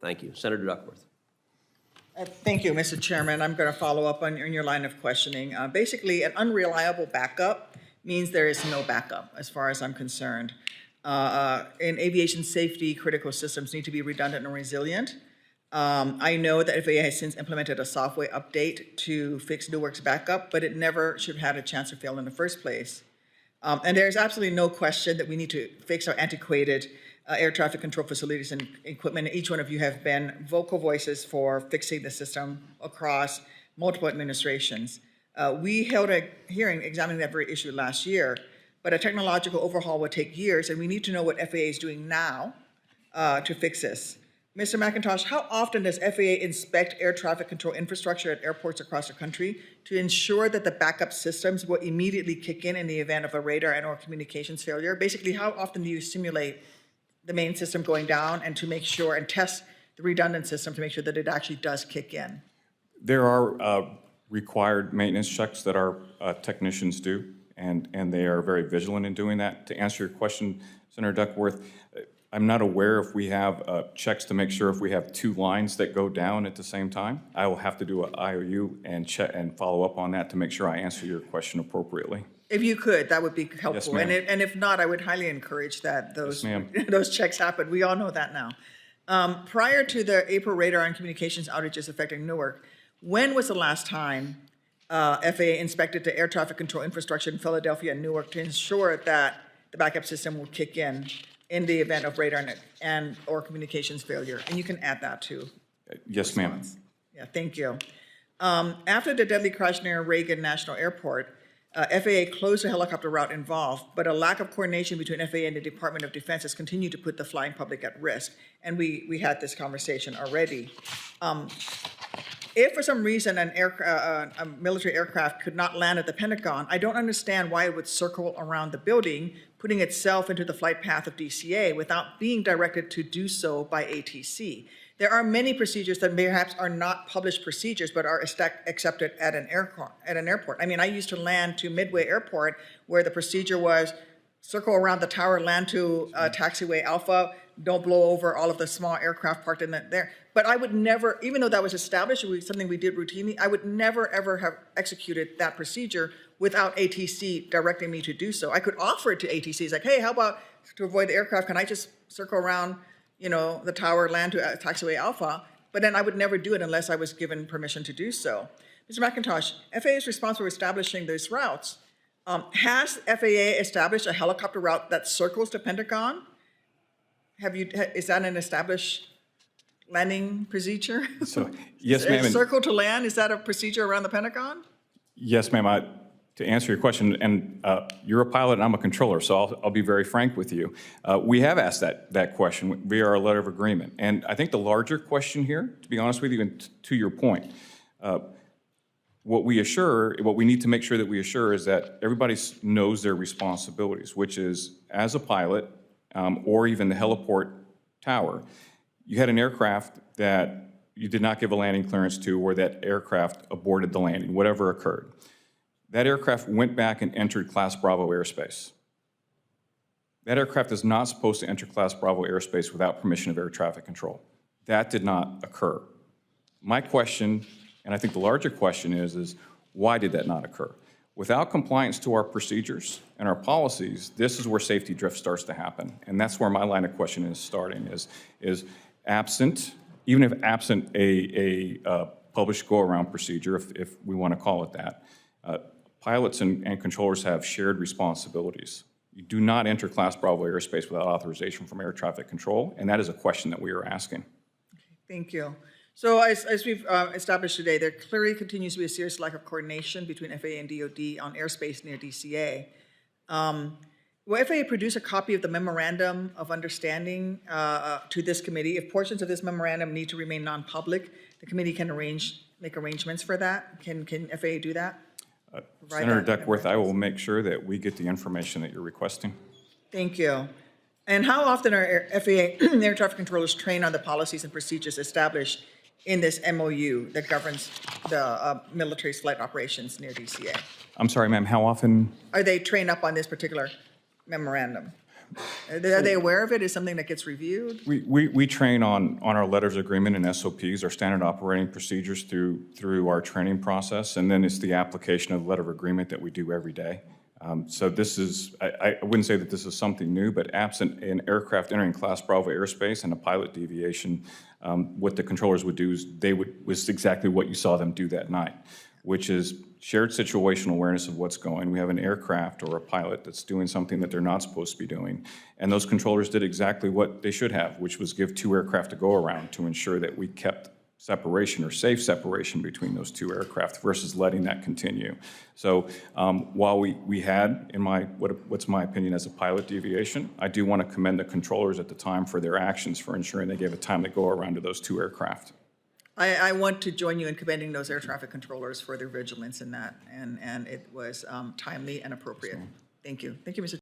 Thank you. Senator Duckworth. Thank you, Mr. Chairman. I'm going to follow up on your line of questioning. Basically, an unreliable backup means there is no backup, as far as I'm concerned. In aviation safety, critical systems need to be redundant and resilient. I know that FAA has since implemented a software update to fix Newark's backup, but it never should have had a chance to fail in the first place. And there's absolutely no question that we need to fix our antiquated air traffic control facilities and equipment. Each one of you have been vocal voices for fixing the system across multiple administrations. We held a hearing examining that very issue last year, but a technological overhaul would take years, and we need to know what FAA is doing now to fix this. Mr. McIntosh, how often does FAA inspect air traffic control infrastructure at airports across the country to ensure that the backup systems will immediately kick in the event of a radar and or communications failure? Basically, how often do you simulate the main system going down and to make sure and test the redundant system to make sure that it actually does kick in? There are required maintenance checks that our technicians do, and they are very vigilant in doing that. To answer your question, Senator Duckworth, I'm not aware if we have checks to make sure if we have two lines that go down at the same time. I will have to do an IOU and check and follow up on that to make sure I answer your question appropriately. If you could, that would be helpful. Yes, ma'am. And if not, I would highly encourage that those, Yes, ma'am. those checks happen. We all know that now. Prior to the April radar and communications outages affecting Newark, when was the last time FAA inspected the air traffic control infrastructure in Philadelphia and Newark to ensure that the backup system will kick in the event of radar and or communications failure? And you can add that too. Yes, ma'am. Yeah, thank you. After the deadly crash near Reagan National Airport, FAA closed the helicopter route involved, but a lack of coordination between FAA and the Department of Defense has continued to put the flying public at risk. And we had this conversation already. If for some reason a military aircraft could not land at the Pentagon, I don't understand why it would circle around the building, putting itself into the flight path of DCA without being directed to do so by ATC. There are many procedures that perhaps are not published procedures, but are accepted at an airport. I mean, I used to land to Midway Airport, where the procedure was circle around the tower, land to taxiway Alpha, don't blow over all of the small aircraft parked in there. But I would never, even though that was established, it was something we did routinely, I would never ever have executed that procedure without ATC directing me to do so. I could offer it to ATC, it's like, hey, how about to avoid the aircraft, can I just circle around, you know, the tower, land to taxiway Alpha? But then I would never do it unless I was given permission to do so. Mr. McIntosh, FAA is responsible for establishing those routes. Has FAA established a helicopter route that circles the Pentagon? Is that an established landing procedure? So, yes, ma'am. Circle to land, is that a procedure around the Pentagon? Yes, ma'am. To answer your question, and you're a pilot and I'm a controller, so I'll be very frank with you. We have asked that question via our letter of agreement. And I think the larger question here, to be honest with you, and to your point, what we need to make sure that we assure is that everybody knows their responsibilities, which is, as a pilot, or even the heliport tower, you had an aircraft that you did not give a landing clearance to, or that aircraft aborted the landing, whatever occurred. That aircraft went back and entered Class Bravo airspace. That aircraft is not supposed to enter Class Bravo airspace without permission of air traffic control. That did not occur. My question, and I think the larger question is why did that not occur? Without compliance to our procedures and our policies, this is where safety drift starts to happen. And that's where my line of question is starting, is absent, even if absent a published go-around procedure, if we want to call it that, pilots and controllers have shared responsibilities. You do not enter Class Bravo airspace without authorization from air traffic control, and that is a question that we are asking. Thank you. So as we've established today, there clearly continues to be a serious lack of coordination between FAA and DoD on airspace near DCA. Will FAA produce a copy of the memorandum of understanding to this committee? If portions of this memorandum need to remain non-public, the committee can make arrangements for that. Can FAA do that? Senator Duckworth, I will make sure that we get the information that you're requesting. Thank you. And how often are FAA air traffic controllers trained on the policies and procedures established in this MOU that governs the military's flight operations near DCA? I'm sorry, ma'am, how often? Are they trained up on this particular memorandum? Are they aware of it? Is something that gets reviewed? We train on our letters of agreement and SOPs, our standard operating procedures through our training process, and then it's the application of the letter of agreement that we do every day. So this is, I wouldn't say that this is something new, but absent an aircraft entering Class Bravo airspace and a pilot deviation, what the controllers would do is was exactly what you saw them do that night, which is shared situational awareness of what's going. We have an aircraft or a pilot that's doing something that they're not supposed to be doing. And those controllers did exactly what they should have, which was give 2 aircraft to go around to ensure that we kept separation or safe separation between those 2 aircraft versus letting that continue. So while we had, in what's my opinion as a pilot deviation, I do want to commend the controllers at the time for their actions for ensuring they gave a time to go around to those 2 aircraft. I want to join you in commending those air traffic controllers for their vigilance in that, and it was timely and appropriate. Thank you. Thank you, Mr.